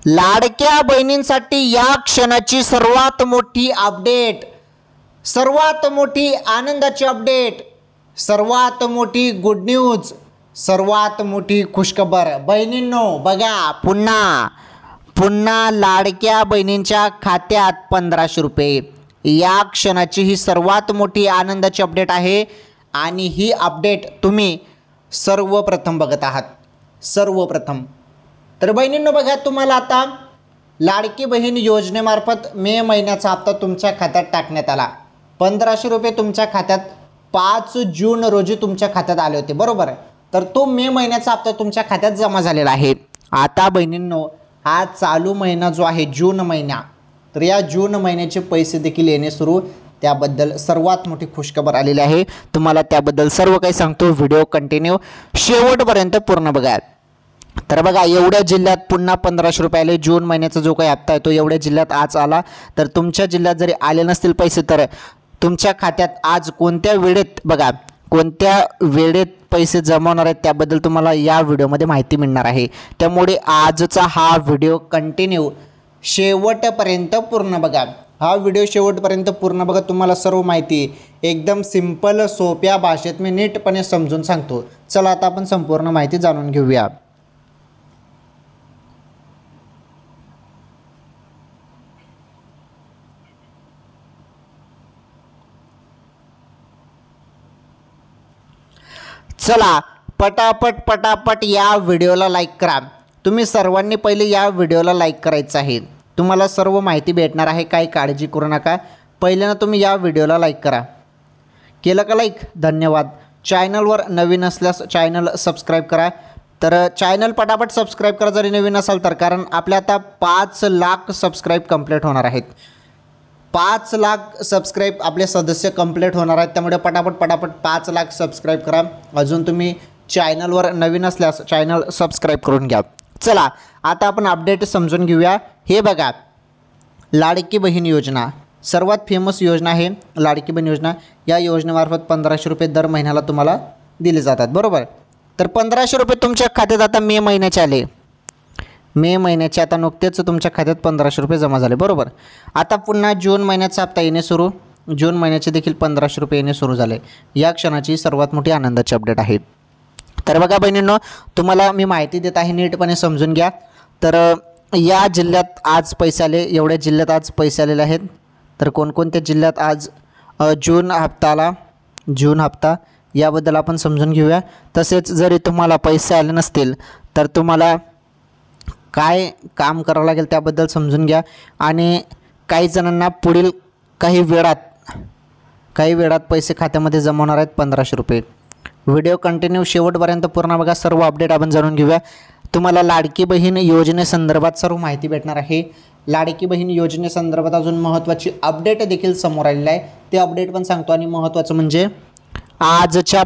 लाडक्या बहिणींसाठी या क्षणाची सर्वात मोठी अपडेट, सर्वात मोठी आनंदाची अपडेट, सर्वात मोठी गुड न्यूज, सर्वात मोठी खुशखबर। बहिणींनो बघा, पुन्हा लाडक्या बहिणींच्या खात्यात 1500 रुपये। या क्षणाची ही सर्वात मोठी आनंदाची अपडेट आहे आणि ही अपडेट तुम्ही सर्वप्रथम बघत आहात, सर्वप्रथम। तर बहिणींनो बघा, तुम्हाला आता लाडकी बहीण योजनेमार्फत मे महिन्याचा हप्ता तुमच्या खात्यात टाकण्यात आला। 1500 रुपये तुमच्या खात्यात 5 जून रोजी तुमच्या खात्यात आले होते, बरोबर। तर तो मे महिन्याचा हप्ता तुमच्या खात्यात जमा झालेला आहे। आता बहिणींनो, हा चालू महिना जो आहे जून महिना, तर या जून महिन्याचे पैसे देखील येणे सुरू, त्याबद्दल सर्वात मोठी खुशखबर आलेली आहे। तुम्हाला त्याबद्दल सर्व काही सांगतो, व्हिडिओ कंटिन्यू शेवटपर्यंत पूर्ण बघा। तर बघा, एवढ्या जिल्ह्यात पुन्हा 1500 रुपये आले। जून महिन्याचा जो काही हप्ता आहे तो एवढ्या जिल्ह्यात आज आला। तर तुमच्या जिल्ह्यात जरी आले नसतील पैसे, तर तुमच्या खात्यात आज कोणत्या वेळेत, बघा कोणत्या वेळेत पैसे जमा होणार आहेत त्याबद्दल तुम्हाला या व्हिडिओमध्ये माहिती मिळणार आहे। त्यामुळे आजचा हा व्हिडिओ कंटिन्यू शेवटपर्यंत पूर्ण बघा। हा व्हिडिओ शेवटपर्यंत पूर्ण बघा, तुम्हाला सर्व माहिती एकदम सिंपल सोप्या भाषेत मी नीटपणे समजून सांगतो। चला आता आपण संपूर्ण माहिती जाणून घेऊया। चला पटापट या व्हिडिओला लाईक करा। तुम्ही सर्वांनी पहिले या व्हिडिओला लाईक करायचं आहे, तुम्हाला सर्व माहिती भेटणार आहे, काही काळजी करू नका। पहिल्यांदा तुम्ही या व्हिडिओला लाईक करा। केलं का लाईक? धन्यवाद। चॅनलवर नवीन असल्यास चॅनल सबस्क्राईब करा। तर चॅनल पटापट सबस्क्राईब करा जरी नवीन असाल तर, कारण आपल्या आता 5 लाख सबस्क्राईब कंप्लीट होणार आहेत। 5 लाख सबस्क्राईब आपले सदस्य कंप्लीट होणार आहेत, त्यामुळे पटापट 5 लाख सबस्क्राईब करा। अजून तुम्ही चॅनलवर नवीन असल्यास चॅनल सबस्क्राईब करून घ्या। चला आता आपण अपडेट समजून घेऊया। हे बघा, लाडकी बहीण योजना सर्वात फेमस योजना आहे लाडकी बहीण योजना। या योजनेमार्फत 1500 रुपये दर महिन्याला तुम्हाला दिले जातात, बरोबर। तर 1500 रुपये तुमच्या खात्यात आता मे महिन्याचे आले। मे महिन्याचे आता नुकतेच तुमच्या खात्यात 1500 रुपये जमा झाले, बरोबर। आता पुन्हा जून महिन्याचा हप्ता येणे सुरू, जून महिन्याचे देखील 1500 रुपये येणे सुरू झाले। या क्षणाची सर्वात मोठी आनंदाची अपडेट आहे। तर बघा बहिणींनो, तुम्हाला मी माहिती देत आहे, नीटपणे समजून घ्या। तर या जिल्ह्यात आज पैसे आले, एवढ्या जिल्ह्यात आज पैसे आलेले आहेत। तर कोणकोणत्या जिल्ह्यात आज जून हप्ता आला, जून हप्ता, याबद्दल आपण समजून घेऊया। तसेच जरी तुम्हाला पैसे आले नसतील तर तुम्हाला काय काम करावं लागेल त्याबद्दल समजून घ्या। आणि काही जणांना पुढील काही वेळात पैसे खात्यामध्ये जमा होणार आहेत 1500 रुपये। व्हिडिओ कंटिन्यू शेवटपर्यंत पूर्ण बघा, सर्व अपडेट आपण जाणून घेऊया। तुम्हाला लाडकी बहीण योजनेसंदर्भात सर्व माहिती भेटणार आहे। लाडकी बहीण योजनेसंदर्भात अजून महत्त्वाची अपडेट देखील समोर आलेली आहे, ते अपडेट पण सांगतो। आणि महत्त्वाचं म्हणजे आजच्या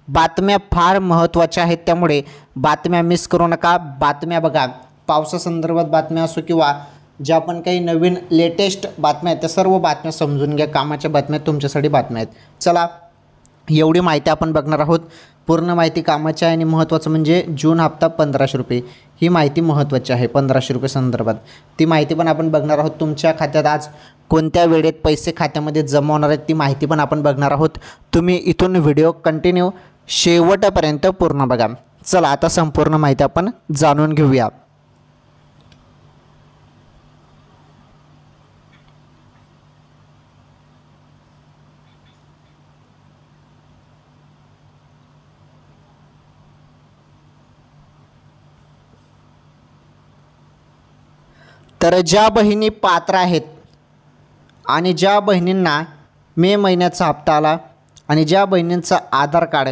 बातम्या फार महत्त्वाच्या आहेत, त्यामुळे बातम्या मिस करू नका। बातम्या बघा, पावसासंदर्भात बातम्या असो किंवा ज्या पण काही नवीन लेटेस्ट बातम्या आहेत त्या सर्व बातम्या समजून घ्या। कामाच्या बातम्या तुमच्यासाठी बातम्या आहेत। चला, एवढी माहिती आपण बघणार आहोत, पूर्ण माहिती कामाची आहे। आणि महत्त्वाचं म्हणजे जून हप्ता 1500 रुपये, ही माहिती महत्त्वाची आहे 1500 रुपये संदर्भात, ती माहिती पण आपण बघणार आहोत। तुमच्या खात्यात आज कोणत्या वेळेत पैसे खात्यामध्ये जमा होणार आहेत ती माहिती पण आपण बघणार आहोत। तुम्ही इथून व्हिडिओ कंटिन्यू शेवटपर्यंत पूर्ण बघा। चला आता संपूर्ण माहिती आपण जाणून घेऊया। तर ज्या बहिणी पात्र आहेत आणि ज्या बहिणींना मे महिन्याचा हप्ता आला आणि ज्या बहिणींचं आधार कार्ड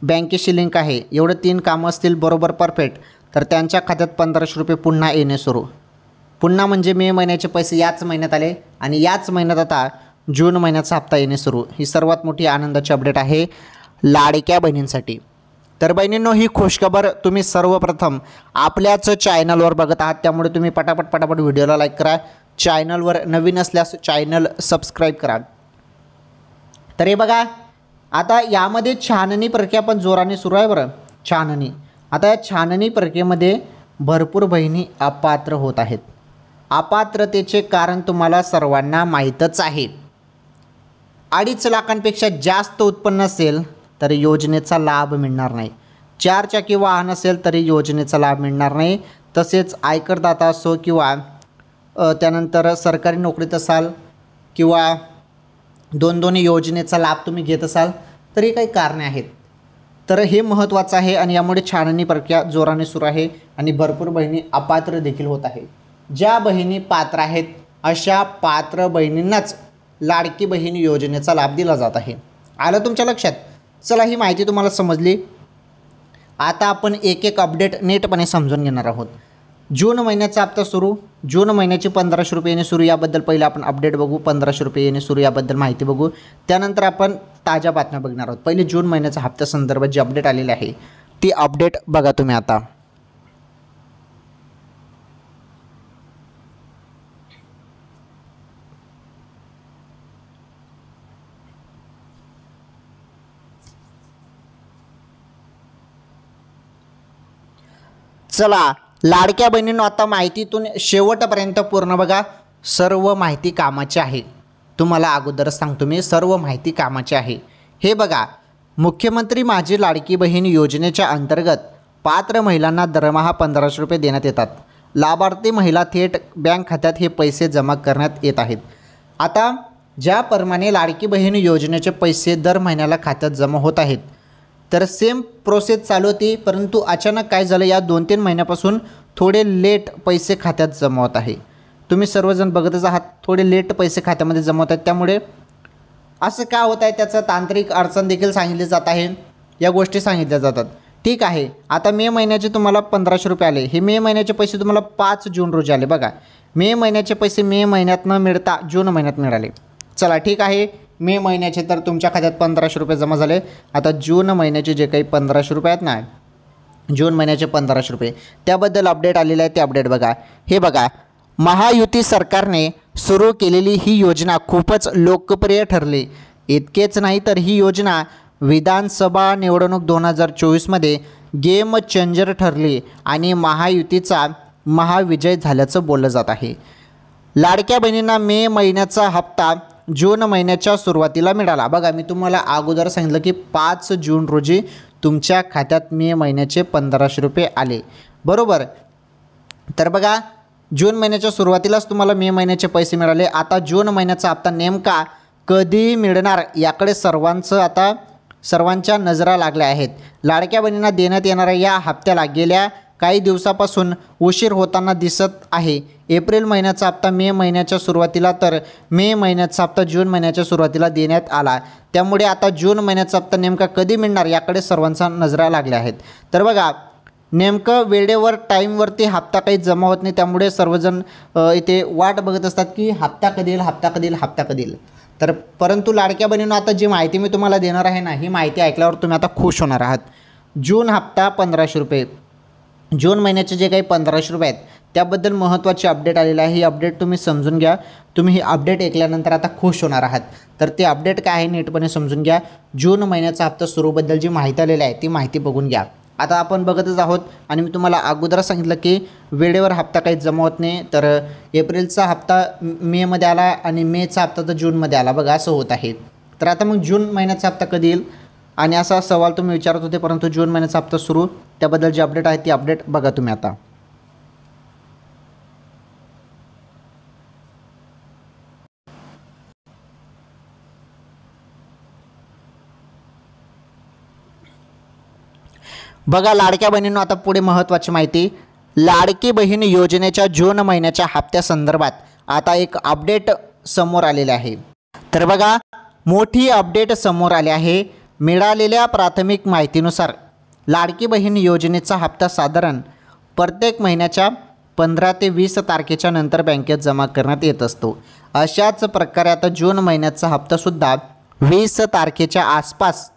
बँकेशी लिंक आहे, एवढं 3 कामं असतील बरोबर परफेक्ट, तर त्यांच्या खात्यात 1500 रुपये पुन्हा येणे सुरू। पुन्हा म्हणजे मे महिन्याचे पैसे याच महिन्यात आले आणि याच महिन्यात आता जून महिन्याचा हप्ता येणे सुरू। ही सर्वात मोठी आनंदाची अपडेट आहे लाडक्या बहिणींसाठी। तर बहिणींनो, ही खुशखबर तुम्ही सर्वप्रथम आपल्याच चॅनलवर बघत आहात, त्यामुळे तुम्ही पटापट व्हिडिओला लाईक करा। चॅनलवर नवीन असल्यास चॅनल सबस्क्राईब करा। तर हे बघा, आता यामध्ये छाननी प्रक्रिया पण जोराने सुरू आहे, बरं। छाननी. आता या छाननी प्रक्रियेमध्ये भरपूर बहिणी अपात्र होत आहेत. अपात्रतेचे कारण तुम्हाला सर्वांना माहीतच आहे. 2.5 लाखांपेक्षा जास्त उत्पन्न असेल तर योजनेचा लाभ मिळणार नाही. 4 चाकी वाहन असेल तरी योजनेचा लाभ मिळणार नाही. तसेच आयकरदाता असो किंवा त्यानंतर सरकारी नोकरीत असाल किंवा दोन योजनेचा लाभ तुम्ही घेत असाल तरी काही कारणे आहेत. तर हे महत्त्वाचं आहे आणि यामुळे छाननी प्रक्रिया जोराने सुरू आहे आणि भरपूर बहिणी अपात्र देखील होत आहे. ज्या बहिणी पात्र आहेत अशा पात्र बहिणींनाच लाडकी बहीण योजनेचा लाभ दिला जात आहे. आलं तुमच्या लक्षात? चला, ही माहिती तुम्हाला समजली. आता आपण एक एक अपडेट नीटपणे समजून घेणार आहोत. जून महिन्याचा हप्ता सुरू, जून महिन्याची 1500 रुपये येणे सुरू, याबद्दल पहिलं आपण अपडेट बघू. 1500 रुपये येणे सुरू याबद्दल माहिती बघू. त्यानंतर आपण ताज्या बातम्या बघणार आहोत. पहिले जून महिन्याचा हप्त्या संदर्भात जी अपडेट आलेली आहे ती अपडेट बघा तुम्ही आता. चला, लाडक्या बहिणींनो, आता माहितीतून शेवटपर्यंत पूर्ण बघा. सर्व माहिती कामाची आहे. तुम्हाला अगोदरच सांगतो मी, सर्व माहिती कामाची आहे. हे बघा, मुख्यमंत्री माझी लाडकी बहीण योजनेच्या अंतर्गत पात्र महिलांना दरमहा 1500 रुपये देण्यात येतात. लाभार्थी महिला थेट बँक खात्यात हे पैसे जमा करण्यात येत आहेत. आता ज्याप्रमाणे लाडकी बहीण योजनेचे पैसे दर महिन्याला खात्यात जमा होत आहेत तर सेम प्रोसेस चालू होती, परंतु अचानक काय झालं, या 2-3 महिन्यापासून थोडे लेट पैसे खात्यात जमा होत आहे. तुम्ही सर्वजण बघतच आहात, थोडे लेट पैसे खात्यामध्ये जमा होत आहेत. त्यामुळे असं का होत आहे त्याचं तांत्रिक अडचण देखील सांगितली जात आहे. या गोष्टी सांगितल्या जातात. ठीक आहे, आता मे महिन्याचे तुम्हाला 1500 रुपये आले. हे मे महिन्याचे पैसे तुम्हाला 5 जून रोजी आले. बघा, मे महिन्याचे पैसे मे महिन्यात न मिळता जून महिन्यात मिळाले. चला, ठीक आहे, मे महिन्याचे तर तुमच्या खात्यात 1500 रुपये जमा झाले. आता जून महिन्याचे जे काही 1500 रुपये आहेत ना, जून महिन्याचे 1500 रुपये, त्याबद्दल अपडेट आलेलं आहे. ते अपडेट बघा. हे बघा, महायुती सरकारने सुरू केलेली ही योजना खूपच लोकप्रिय ठरली. इतकेच नाही तर ही योजना विधानसभा निवडणूक 2024मध्ये गेम चेंजर ठरली आणि महायुतीचा महाविजय झाल्याचं बोललं जात आहे. लाडक्या बहिणींना मे महिन्याचा हप्ता जून महिन्याच्या सुरुवातीला मिळाला. बघा, मी तुम्हाला अगोदर सांगितलं की 5 जून रोजी तुमच्या खात्यात मे महिन्याचे 1500 रुपये आले, बरोबर. तर बघा, जून महिन्याच्या सुरुवातीलाच तुम्हाला मे महिन्याचे पैसे मिळाले. आता जून महिन्याचा हप्ता नेमका कधी मिळणार याकडे सर्वांच्या नजरा लागल्या आहेत. लाडक्या बहिणींना देण्यात येणाऱ्या या हप्त्याला गेल्या काही दिवसापासून उशीर होताना दिसत आहे. एप्रिल महिन्याचा हप्ता मे महिन्याच्या सुरुवातीला तर मे महिन्याचा हप्ता जून महिन्याच्या सुरुवातीला देण्यात आला. त्यामुळे आता जून महिन्याचा हप्ता नेमका कधी मिळणार याकडे सर्वांच्या नजरा लागल्या आहेत. तर बघा, नेमकं वेळेवर टाईमवरती हप्ता काही जमा होत नाही. त्यामुळे सर्वजण इथे वाट बघत असतात की हप्ता कधी येईल, हप्ता कधी येईल, हप्ता कधी येईल. तर परंतु लाडक्या बहिणींनो, आता जी माहिती मी तुम्हाला देणार आहे ना, ही माहिती ऐकल्यावर तुम्ही आता खुश होणार आहात. जून हप्ता 1500 रुपये, जून महिन्याचे जे काही 1500 रुपये आहेत त्याबद्दल महत्त्वाची अपडेट आलेली आहे. ही अपडेट तुम्ही समजून घ्या. तुम्ही ही अपडेट ऐकल्यानंतर आता खुश होणार आहात. तर ते अपडेट काय आहे नीटपणे समजून घ्या. जून महिन्याचा हप्ता सुरूबद्दल जी माहिती आलेली आहे ती माहिती बघून घ्या. आता आपण बघतच आहोत आणि मी तुम्हाला अगोदर सांगितलं की वेळेवर हप्ता काही जमा होत नाही. तर एप्रिलचा हप्ता मेमध्ये आला आणि मेचा हप्ता तर जूनमध्ये आला. बघा, असं होत आहे. तर आता मग जून महिन्याचा हप्ता कधी येईल आणि असा सवाल तुम्ही विचारत होते, परंतु जून महिन्याचा हप्ता सुरू, त्याबद्दल जी अपडेट आहे ती अपडेट बघा तुम्ही आता. बघा लाडक्या बहिणींनो, आता पुढे महत्त्वाची माहिती. लाडकी बहीण योजनेच्या जून महिन्याच्या हप्त्यासंदर्भात आता एक अपडेट समोर आलेले आहे. तर बघा, मोठी अपडेट समोर आली आहे. मिळालेल्या प्राथमिक माहितीनुसार लाडकी बहीण योजनेचा हप्ता साधारण प्रत्येक महिन्याच्या 15 ते 20 तारखेच्या नंतर बँकेत जमा करण्यात येत असतो. अशाच प्रकारे आता जून महिन्याचा हप्तासुद्धा 20 तारखेच्या आसपास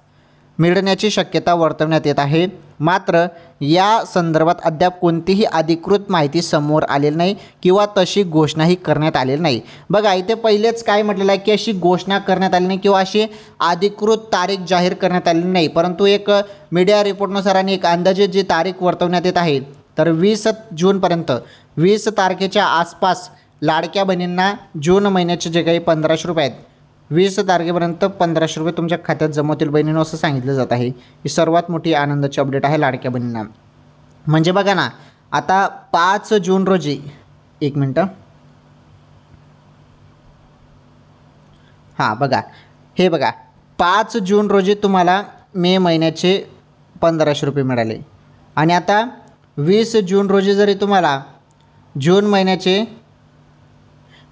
मिळण्याची शक्यता वर्तवण्यात येत आहे। मात्र या संदर्भात अद्याप कोणतीही अधिकृत माहिती समोर आलेली नाही किंवा तशी घोषणाही करण्यात आलेली नाही। बघा इथे पहिलेच काय म्हटलेलं आहे की अशी घोषणा करण्यात आली नाही किंवा अशी अधिकृत तारीख जाहीर करण्यात आलेली नाही, परंतु एक मीडिया रिपोर्टनुसार आणि एक अंदाजे जी तारीख वर्तवण्यात येत आहे तर 20 जूनपर्यंत 20 तारखेच्या आसपास लाडक्या बहिणींना जून महिन्याचे जे काही 1500 रुपये आहेत 20 तारखेपर्यंत 1500 रुपये तुमच्या खात्यात जमा होतील बहिणींनो, असं सांगितलं जात आहे। ही सर्वात मोठी आनंदाची अपडेट आहे लाडक्या बहिणींना। म्हणजे बघा ना, आता 5 जून रोजी, एक मिनटं, हां बघा, हे बघा 5 जून रोजी तुम्हाला मे महिन्याचे 1500 रुपये मिळाले आणि आता 20 जून रोजी जरी तुम्हाला जून महिन्याचे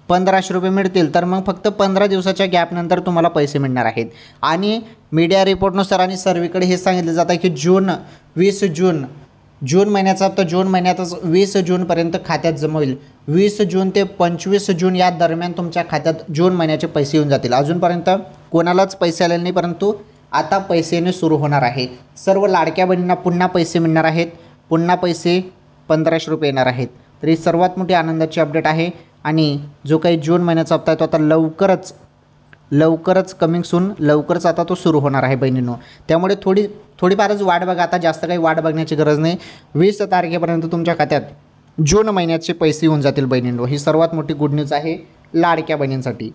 1500 रुपये मिळतील तर मग फक्त 15 दिवसाच्या गॅपनंतर तुम्हाला पैसे मिळणार आहेत। आणि मीडिया रिपोर्टनुसार आणि सर्वीकडे हे सांगितलं जातं की 20 जून महिन्याचा हप्ता जून महिन्यातच 20 जूनपर्यंत खात्यात जमा होईल। 20 जून ते 25 जून या दरम्यान तुमच्या खात्यात जून महिन्याचे पैसे येऊन जातील। अजूनपर्यंत कोणालाच पैसे आलेले नाही, परंतु आता पैसे येणे सुरू होणार आहे। सर्व लाडक्या बहिणींना पुन्हा पैसे मिळणार आहेत, पुन्हा पैसे 1500 रुपये येणार आहेत। तर ही सर्वात मोठी आनंदाची अपडेट आहे आणि जो काही जून महिन्याचा हप्ता आहे तो आता लवकरच कमिंग सून, लवकरच आता तो सुरू होणार आहे बहिणींनो। त्यामुळे थोडीफारच वाट बघा, आता जास्त काही वाट बघण्याची गरज नाही। 20 तारखेपर्यंत तुमच्या खात्यात जून महिन्याचे पैसे येऊन जातील बहिणींनो। ही सर्वात मोठी गुड न्यूज आहे लाडक्या बहिणींसाठी।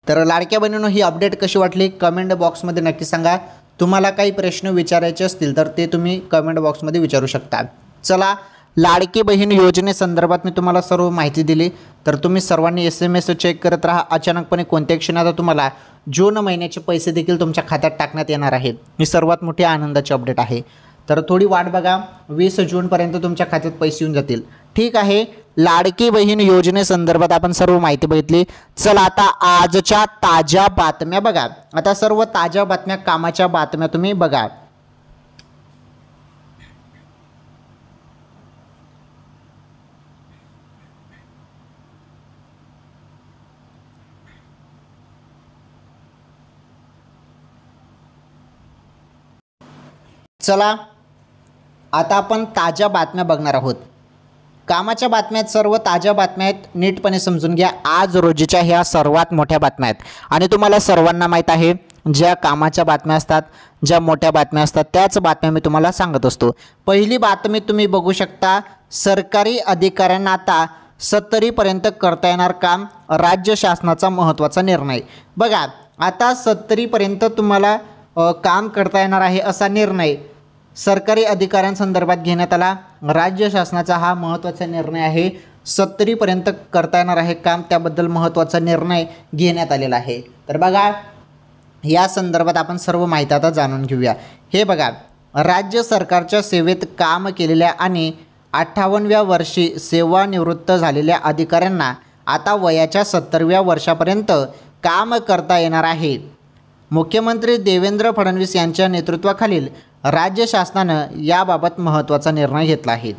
तर लाडक्या बहिणींनो, ही अपडेट कशी वाटली कमेंट बॉक्समध्ये नक्की सांगा। तुम्हाला काही प्रश्न विचारायचे असतील तर ते तुम्ही कमेंट बॉक्समध्ये विचारू शकता। चला, लाडकी बहीण योजनेसंदर्भात मी तुम्हाला सर्व माहिती दिली, तर तुम्ही सर्वांनी SMS चेक करत राहा। अचानकपणे कोणत्या क्षणात तुम्हाला जून महिन्याचे पैसे देखील तुमच्या खात्यात टाकण्यात येणार आहेत। ही सर्वात मोठी आनंदाची अपडेट आहे। तर थोडी वाट बघा, 20 जूनपर्यंत तुमच्या खात्यात पैसे येऊन जातील। ठीक आहे, लाडकी बहीण योजनेसंदर्भात आपण सर्व माहिती बघितली। चला आता आजच्या ताज्या बातम्या बघा। आता सर्व ताज्या बातम्या, कामाच्या बातम्या तुम्ही बघा। चला आता आपण ताज्या बातम्या बघणार आहोत। कामाच्या बातम्यात सर्व ताज्या बातम्या आहेत, नीटपणे समजून घ्या। आज रोजीच्या ह्या सर्वात मोठ्या बातम्या आहेत आणि तुम्हाला सर्वांना माहीत आहे ज्या कामाच्या बातम्या असतात, ज्या मोठ्या बातम्या असतात त्याच बातम्या मी तुम्हाला सांगत असतो। पहिली बातमी तुम्ही बघू शकता, सरकारी अधिकाऱ्यांना आता 70% करता येणार काम, राज्य शासनाचा महत्त्वाचा निर्णय। बघा आता 70% तुम्हाला काम करता येणार आहे असा निर्णय सरकारी अधिकाऱ्यांसंदर्भात घेण्यात आला। राज्य शासनाचा हा महत्त्वाचा निर्णय आहे। 70% करता येणार आहे काम, त्याबद्दल महत्त्वाचा निर्णय घेण्यात आलेला आहे। तर बघा या संदर्भात आपण सर्व माहिती आता जाणून घेऊया। हे बघा, राज्य सरकारच्या सेवेत काम केलेल्या आणि 58व्या वर्षी सेवानिवृत्त झालेल्या अधिकाऱ्यांना आता वयाच्या 70व्या वर्षापर्यंत काम करता येणार आहे। मुख्यमंत्री देवेंद्र फडणवीस यांच्या नेतृत्वाखालील राज्य शासनानं याबाबत महत्त्वाचा निर्णय घेतला आहे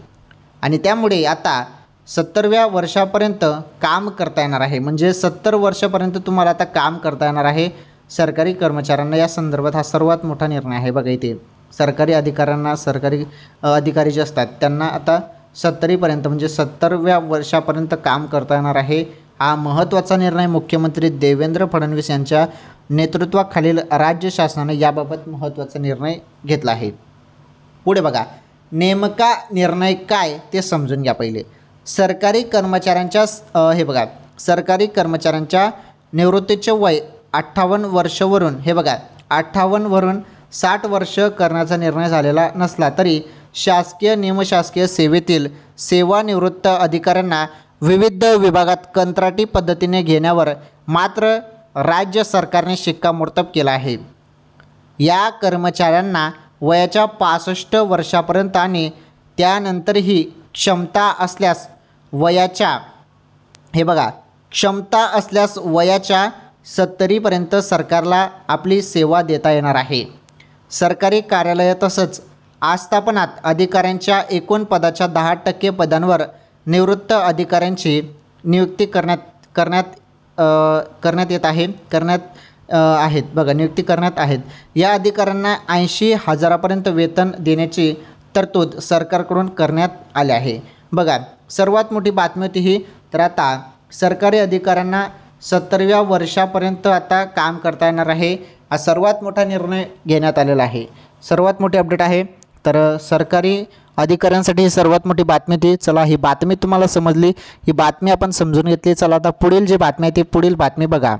आणि त्यामुळे आता 70व्या वर्षापर्यंत काम करता येणार आहे। म्हणजे 70 वर्षापर्यंत तुम्हाला आता काम करता येणार आहे सरकारी कर्मचाऱ्यांना। या संदर्भात हा सर्वात मोठा निर्णय आहे। बघा इथे सरकारी अधिकाऱ्यांना, सरकारी अधिकारी जे असतात त्यांना आता 70पर्यंत म्हणजे 70व्या वर्षापर्यंत काम करता येणार आहे। हा महत्त्वाचा निर्णय मुख्यमंत्री देवेंद्र फडणवीस यांच्या नेतृत्वाखालील राज्य शासनाने याबाबत महत्त्वाचा निर्णय घेतला आहे। पुढे बघा, नेमका निर्णय काय ते समजून घ्या। पहिले सरकारी कर्मचाऱ्यांच्या हे बघा, सरकारी कर्मचाऱ्यांच्या निवृत्तीचे वय 58 वर्षावरून हे बघा 58 वरून 60 वर्ष करण्याचा निर्णय झालेला नसला तरी शासकीय निमशासकीय सेवेतील सेवानिवृत्त अधिकाऱ्यांना विविध विभागात कंत्राटी पद्धतीने घेण्यावर मात्र राज्य सरकारने शिक्कामोर्तब केला आहे। या कर्मचाऱ्यांना वयाच्या 65 वर्षापर्यंत आणि त्यानंतरही क्षमता असल्यास वयाच्या हे बघा क्षमता असल्यास वयाच्या 70पर्यंत सरकारला आपली सेवा देता येणार आहे। सरकारी कार्यालय तसंच आस्थापनात अधिकाऱ्यांच्या एकूण पदाच्या 10% पदांवर निवृत्त अधिकाऱ्यांची नियुक्ती करण्यात आहेत बघा, नियुक्ती करण्यात आहेत. या अधिकाऱ्यांना 80,000पर्यंत वेतन देण्याची तरतूद सरकारकडून करण्यात आले आहे. बघा, सर्वात मोठी बातमी होती ही. तर आता सरकारी अधिकाऱ्यांना 70व्या वर्षापर्यंत आता काम करता येणार आहे. हा सर्वात मोठा निर्णय घेण्यात आलेला आहे. सर्वात मोठी अपडेट आहे. तर सरकारी अधिकाऱ्यांसाठी ही सर्वात मोठी बातमी होती. चला, ही बातमी तुम्हाला समजली, ही बातमी आपण समजून घेतली. चला आता पुढील जी बातमी आहे ती पुढील बातमी बघा.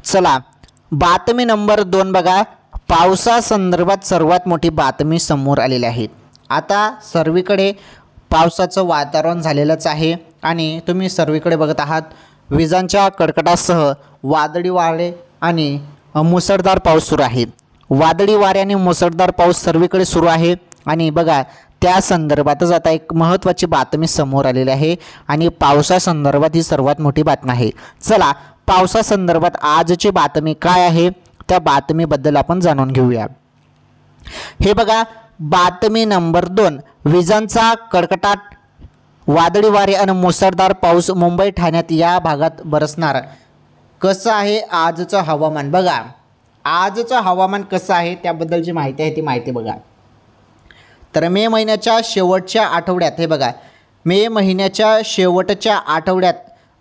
चला, बातमी नंबर 2 बघा. पावसासंदर्भात सर्वात मोठी बातमी समोर आलेली आहे. आता सर्वीकडे पावसाचं वातावरण झालेलंच आहे आणि तुम्ही सर्वीकडे बघत आहात विजांच्या कडकडासह वादळी वारे आणि मुसळधार पाऊस सुरू आहे. वादळी वारे आणि मुसळधार पाऊस सर्वीकडे सुरू आहे आणि बघा, त्या संदर्भातच आता एक महत्त्वाची बातमी समोर आलेली आहे आणि पावसासंदर्भात ही सर्वात मोठी बातमी आहे. चला, पावसासंदर्भात आजची बातमी काय आहे त्या बातमीबद्दल आपण जाणून घेऊया. हे बघा, बातमी नंबर 2. विजांचा कडकडाट, वादळी वारे आणि मुसळधार पाऊस मुंबई ठाण्यात या भागात बरसणार. कसं आहे आजचं हवामान बघा. आजचं हवामान कसं आहे त्याबद्दलची माहिती आहे ती माहिती बघा. तर मे महिन्याच्या शेवटच्या आठवड्यात, हे बघा, मे महिन्याच्या शेवटच्या आठवड्यात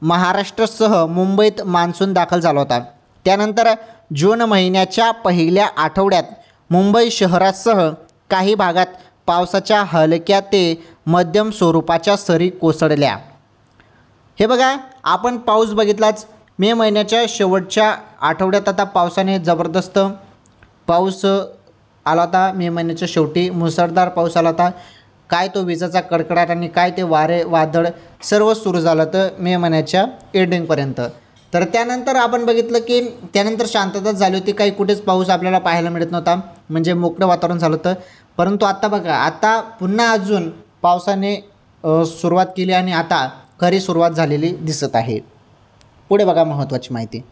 महाराष्ट्रासह मुंबईत मान्सून दाखल झाला होता. त्यानंतर जून महिन्याच्या पहिल्या आठवड्यात मुंबई शहरासह काही भागात पावसाच्या हलक्या ते मध्यम स्वरूपाच्या सरी कोसळल्या. हे बघा, आपण पाऊस बघितलाच. मे महिन्याच्या शेवटच्या आठवड्यात आता पावसाने जबरदस्त पाऊस आला होता. मे महिन्याच्या शेवटी मुसळधार पाऊस आला होता. काय तो विजाचा कडकडाट आणि काय ते वारे वादळ सर्व सुरू झालं तर मे महिन्याच्या एंडिंगपर्यंत. तर त्यानंतर आपण बघितलं की त्यानंतर शांतताच झाली होती. काही कुठेच पाऊस आपल्याला पाहायला मिळत नव्हता, म्हणजे मोकळं वातावरण झालं होतं. परंतु आता बघा, आता पुन्हा अजून पावसाने सुरुवात केली आणि आता खरी सुरुवात झालेली दिसत आहे. पुढे बघा महत्त्वाची माहिती.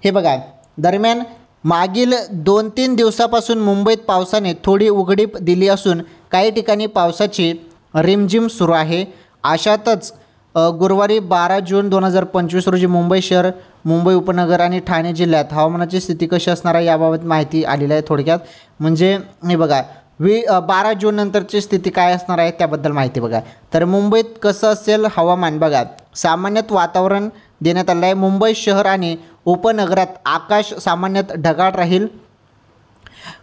हे बघा, दरम्यान मागील 2-3 दिवसापासून मुंबईत पावसाने थोडी उघडीप दिली असून काही ठिकाणी पावसाची रिमझिम सुरू आहे. अशातच गुरुवारी 12 जून 2025 रोजी मुंबई शहर, मुंबई उपनगर आणि ठाणे जिल्ह्यात हवामानाची स्थिती कशी असणार आहे याबाबत माहिती आलेली आहे थोडक्यात. म्हणजे हे बघा, 12 जून नंतरची स्थिती काय असणार आहे त्याबद्दल माहिती बघा. तर मुंबईत कसं असेल हवामान बघा. सामान्यत वातावरण देण्यात आलं आहे. मुंबई शहर आणि उपनगरात आकाश सामान्यत ढगाळ राहील.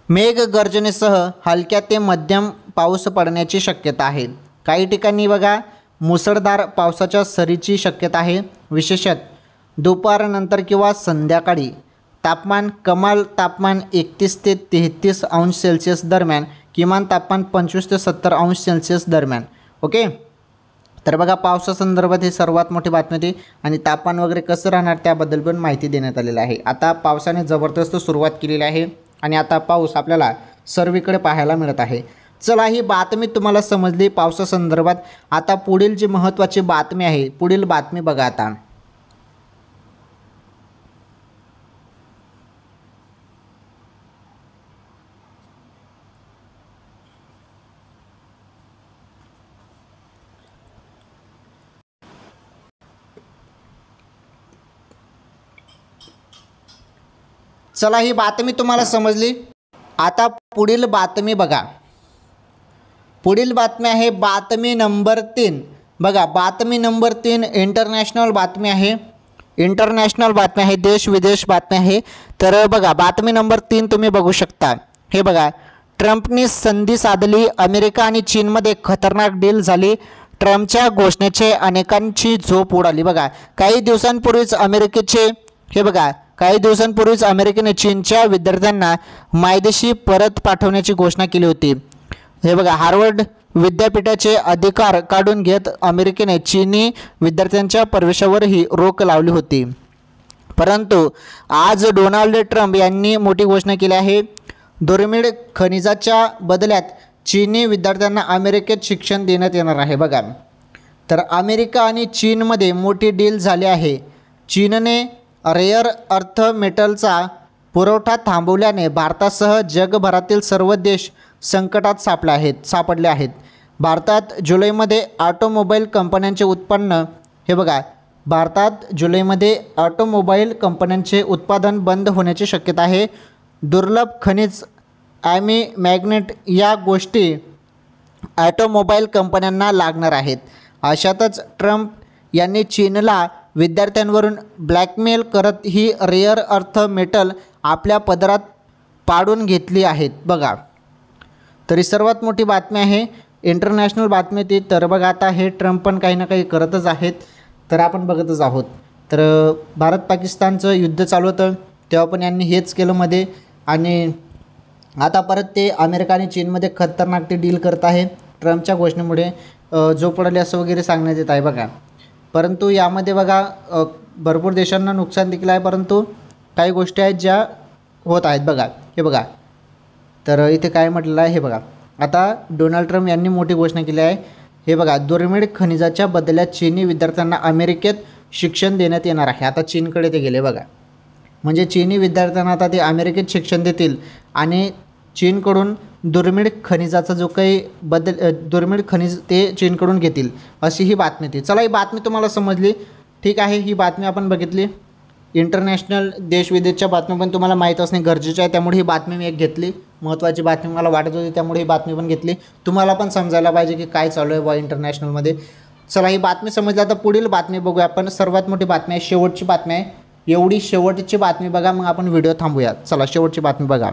मेघगर्जनेसह हलक्या ते मध्यम पाऊस पडण्याची शक्यता आहे. काही ठिकाणी बघा मुसळधार पावसाच्या सरीची शक्यता आहे. विशेषतः दुपारनंतर किंवा संध्याकाळी. तापमान, कमाल तापमान 31 ते 33 अंश सेल्सिअस दरम्यान, किमान तापमान 25 ते 70 अंश सेल्सिअस दरम्यान. ओके. तर बघा, पावसासंदर्भात ही सर्वात मोठी बातमी होती आणि तापमान वगैरे कसं राहणार त्याबद्दल पण माहिती देण्यात आलेली आहे. आता पावसाने जबरदस्त सुरुवात केलेली आहे आणि आता पाऊस आपल्याला सर्वीकडे पाहायला मिळत आहे. चला, ही बातमी तुम्हाला समजली पावसासंदर्भात. आता पुढील जी महत्त्वाची बातमी आहे, पुढील बातमी बघा आता. चला, ही बातमी तुम्हाला समजली. आता पुढील बातमी बघा. पुढील बातमी आहे बातमी नंबर 3 बघा. बातमी नंबर 3 इंटरनॅशनल बातमी आहे. इंटरनॅशनल बातमी आहे, देश विदेश बातमी आहे. तर बघा, बातमी नंबर 3 तुम्ही बघू शकता. हे बघा, ट्रम्पनी संधी साधली, अमेरिका आणि चीनमध्ये खतरनाक डील झाली. ट्रम्पच्या घोषणेचे अनेकांची झोप उडाली. बघा, काही दिवसांपूर्वीच अमेरिकेने चीनच्या विद्यार्थ्यांना मायदेशी परत पाठवण्याची घोषणा केली होती. हे बघा, हार्वर्ड विद्यापीठाचे अधिकार काढून घेत अमेरिकेने चीनी विद्यार्थ्यांच्या प्रवेशावरही रोक लावली होती. परंतु आज डोनाल्ड ट्रम्प यांनी मोठी घोषणा केली आहे. दुर्मिळ खनिजाच्या बदल्यात चीनी विद्यार्थ्यांना अमेरिकेत शिक्षण देण्यात येणार आहे. बघा, तर अमेरिका आणि चीनमध्ये मोठी डील झाली आहे. चीनने रेअर अर्थ मेटलचा पुरवठा थांबवल्याने भारतासह जगभरातील सर्व देश संकटात सापडले आहेत. भारतात जुलैमध्ये ऑटोमोबाईल कंपन्यांचे उत्पन्न हे बघा, भारतात जुलैमध्ये ऑटोमोबाईल कंपन्यांचे उत्पादन बंद होण्याची शक्यता आहे. दुर्लभ खनिज मॅग्नेट या गोष्टी ऑटोमोबाईल कंपन्यांना लागणार आहेत. अशातच ट्रम्प यांनी चीनला विद्यार्थ्यांवरून ब्लॅकमेल करत ही रेअर अर्थ मेटल आपल्या पदरात पाडून घेतली आहेत. बघा, तरी सर्वात मोठी बातमी आहे, इंटरनॅशनल बातमी ती. तर बघा, आता हे ट्रम्प पण काही ना काही करतच आहेत, तर आपण बघतच आहोत. तर भारत पाकिस्तानचं युद्ध चालू होतं तेव्हा पण यांनी हेच केलं मध्ये, आणि आता परत ते अमेरिका आणि चीनमध्ये खतरनाक ते डील करत आहे ट्रम्पच्या घोषणेमुळे. जो पडेल असं वगैरे सांगण्यात येत आहे बघा. परंतु यामध्ये बघा भरपूर देशांना नुकसान देखील आहे, परंतु काही गोष्टी आहेत ज्या होत आहेत बघा. हे बघा, तर इथे काय म्हटलेलं आहे हे बघा. आता डोनाल्ड ट्रम्प यांनी मोठी घोषणा केली आहे. हे बघा, दुर्मिळ खनिजाच्या बदल्यात चीनी विद्यार्थ्यांना अमेरिकेत शिक्षण देण्यात येणार आहे. आता चीनकडे ते गेले बघा, म्हणजे चीनी विद्यार्थ्यांना आता ते अमेरिकेत शिक्षण देतील आणि चीनकडून दुर्मिळ खनिजाचा जो काही दुर्मिळ खनिज ते चीनकडून घेतील, अशी ही बातमी ती. चला, ही बातमी तुम्हाला समजली, ठीक आहे. ही बातमी आपण बघितली. इंटरनॅशनल देशविदेशच्या बातम्या पण तुम्हाला माहीत असणे गरजेचे आहे, त्यामुळे ही बातमी मी एक घेतली. महत्त्वाची बातमी मला वाटत होती, त्यामुळे ही बातमी पण घेतली. तुम्हाला पण समजायला पाहिजे की काय चालू आहे बा इंटरनॅशनलमध्ये. चला, ही बातमी समजली. आता पुढील बातमी बघूया आपण. सर्वात मोठी बातमी आहे, शेवटची बातमी आहे. एवढी शेवटची बातमी बघा, मग आपण व्हिडिओ थांबूया. चला, शेवटची बातमी बघा.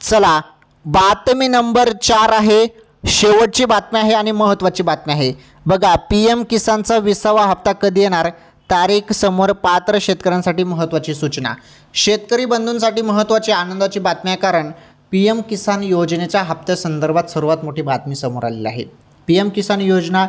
चला, बातमी नंबर 4 आहे, शेवटची बातमी आहे आणि महत्त्वाची बातमी आहे बघा. PM किसानचा 20वा हप्ता कधी येणार, तारीख समोर, पात्र शेतकऱ्यांसाठी महत्त्वाची सूचना. शेतकरी बंधूंसाठी महत्त्वाची आनंदाची बातमी आहे, कारण PM किसान योजनेच्या हप्त्यासंदर्भात सर्वात मोठी बातमी समोर आलेली आहे. PM किसान योजना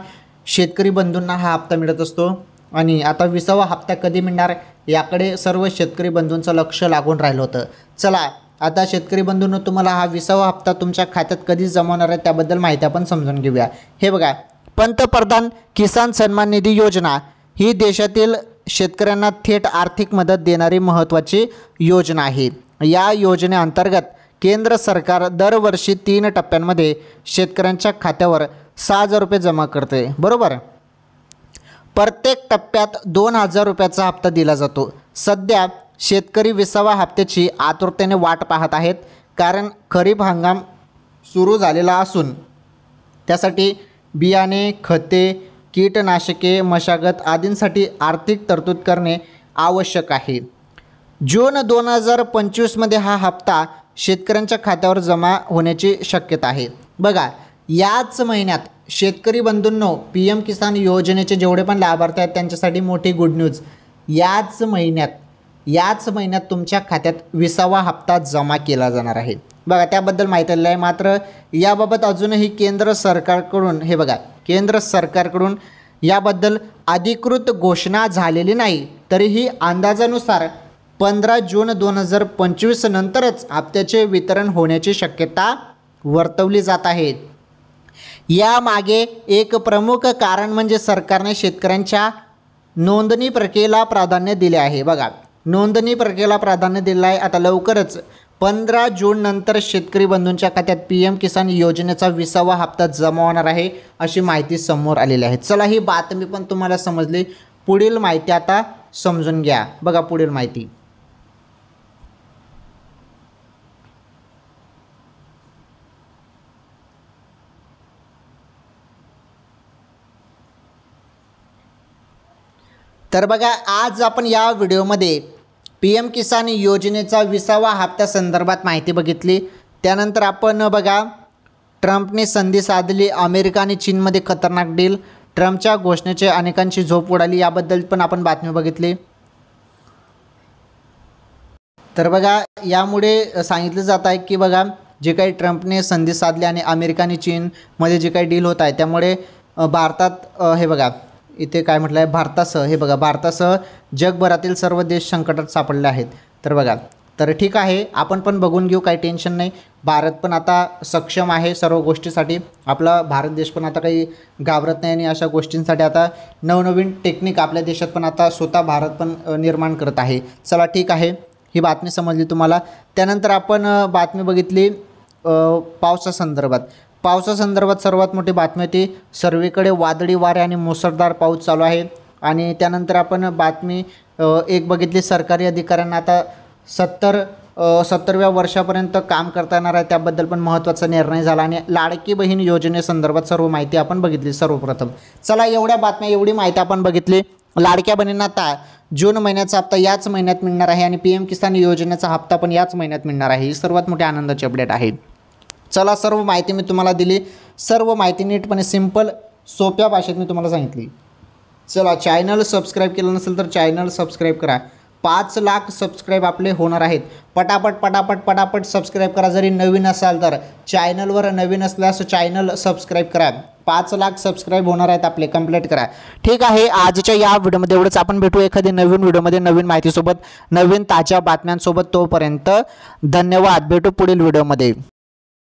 शेतकरी बंधूंना हा हप्ता मिळत असतो, आणि आता 20वा हप्ता कधी मिळणार याकडे सर्व शेतकरी बंधूंचं लक्ष लागून राहिलं होतं. चला, आता शेतकरी बंधूंनो, तुम्हाला हा 20वा हप्ता तुमच्या खात्यात कधी जमवणार आहे त्याबद्दल माहिती आपण समजून घेऊया. हे बघा, पंतप्रधान किसान सन्मान निधी योजना ही देशातील शेतकऱ्यांना थेट आर्थिक मदत देणारी महत्त्वाची योजना आहे. या योजनेअंतर्गत केंद्र सरकार दरवर्षी 3 टप्प्यांमध्ये शेतकऱ्यांच्या खात्यावर 6,000 रुपये जमा करते, बरोबर. प्रत्येक टप्प्यात 2,000 रुपयाचा हप्ता दिला जातो. सध्या शेतकरी 20वा हप्त्याची आतुरतेने वाट पाहत आहेत, कारण खरीप हंगाम सुरू झालेला असून त्यासाठी बियाणे, खते, कीटनाशके, मशागत आदींसाठी आर्थिक तरतूद करणे आवश्यक आहे. जून 2025मध्ये हा हप्ता शेतकऱ्यांच्या खात्यावर जमा होण्याची शक्यता आहे. बघा, याच महिन्यात शेतकरी बंधूंनो, PM किसान योजनेचे जेवढे पण लाभार्थी आहेत त्यांच्यासाठी मोठी गुड न्यूज. याच महिन्यात तुमच्या खात्यात 20वा हप्ता जमा केला जाणार आहे. बघा, त्याबद्दल माहिती आलेलं आहे. मात्र याबाबत अजूनही केंद्र सरकारकडून याबद्दल अधिकृत घोषणा झालेली नाही. तरीही अंदाजानुसार 15 जून 2025 नंतरच हप्त्याचे वितरण होण्याची शक्यता वर्तवली जात आहे. यामागे एक प्रमुख कारण म्हणजे सरकारने शेतकऱ्यांच्या नोंदणी प्रक्रियेला प्राधान्य दिले आहे. बघा, नोंदणी प्रक्रियेला प्राधान्य दिलं आहे. आता लवकरच 15 जून नंतर शेतकरी बंधूंच्या खात्यात PM किसान योजनेचा 20वा हप्ता जमा होणार आहे, अशी माहिती समोर आलेली आहे. चला, ही बातमी पण तुम्हाला समजली. पुढील माहिती आता समजून घ्या. बघा, पुढील माहिती. तर बघा, आज आपण या व्हिडिओमध्ये PM किसान योजनेचा 20वा हप्त्या संदर्भात माहिती बघितली. त्यानंतर आपण बघा, ट्रम्पने संधी साधली, अमेरिका आणि चीनमध्ये खतरनाक डील, ट्रम्पच्या घोषणेचे अनेकांची झोप उडाली, याबद्दल पण आपण बातमी बघितली. तर बघा, यामुळे सांगितलं जात आहे की बघा, जे काही ट्रम्पने संधी साधली आणि अमेरिका आणि चीनमध्ये जे काही डील होत आहे त्यामुळे भारतात हे बघा इथे काय म्हटलं आहे, भारतासह हे बघा, भारतासह जगभरातील सर्व देश संकटात सापडले आहेत. तर बघा, तर ठीक आहे, आपण पण बघून घेऊ, काही टेन्शन नाही. भारत पण आता सक्षम आहे सर्व गोष्टीसाठी. आपला भारत देश पण आता काही घाबरत नाही आणि अशा गोष्टींसाठी आता नवनवीन टेक्निक आपल्या देशात पण आता स्वतः भारत पण निर्माण करत आहे. चला ठीक आहे, ही बातमी समजली तुम्हाला. त्यानंतर आपण बातमी बघितली पावसासंदर्भात सर्वात मोठी बातमी होती. सर्वीकडे वादळी वारे आणि मुसळधार पाऊस चालू आहे. आणि त्यानंतर आपण बातमी एक बघितली, सरकारी अधिकाऱ्यांना आता 70व्या वर्षापर्यंत काम करता येणार आहे, त्याबद्दल पण महत्त्वाचा निर्णय झाला. आणि लाडकी बहीण योजनेसंदर्भात सर्व माहिती आपण बघितली सर्वप्रथम. चला, एवढ्या बातम्या, एवढी माहिती आपण बघितली. लाडक्या बहिणींना आता जून महिन्याचा हप्ता याच महिन्यात मिळणार आहे आणि PM किसान योजनेचा हप्ता पण याच महिन्यात मिळणार आहे. ही सर्वात मोठी आनंदाची अपडेट आहे. चला, सर्व माहिती मी तुम्हाला दिली. सर्व माहिती नीटपणे सिंपल सोप्या भाषेत मी तुम्हाला सांगितली. चला, चॅनल सबस्क्राईब केलं नसेल तर चॅनल सबस्क्राईब करा. 5 लाख सबस्क्राईब आपले होणार आहेत. पटापट सबस्क्राईब करा. जरी नवीन असाल तर, चॅनलवर नवीन असल्यास चॅनल सबस्क्राईब करा. 5 लाख सबस्क्राईब होणार आहेत आपले, कंप्लीट करा. ठीक आहे, आजच्या या व्हिडिओमध्ये एवढंच. आपण भेटू एखादी नवीन व्हिडिओमध्ये नवीन माहितीसोबत, नवीन ताज्या बातम्यांसोबत. तोपर्यंत धन्यवाद. भेटू पुढील व्हिडिओमध्ये.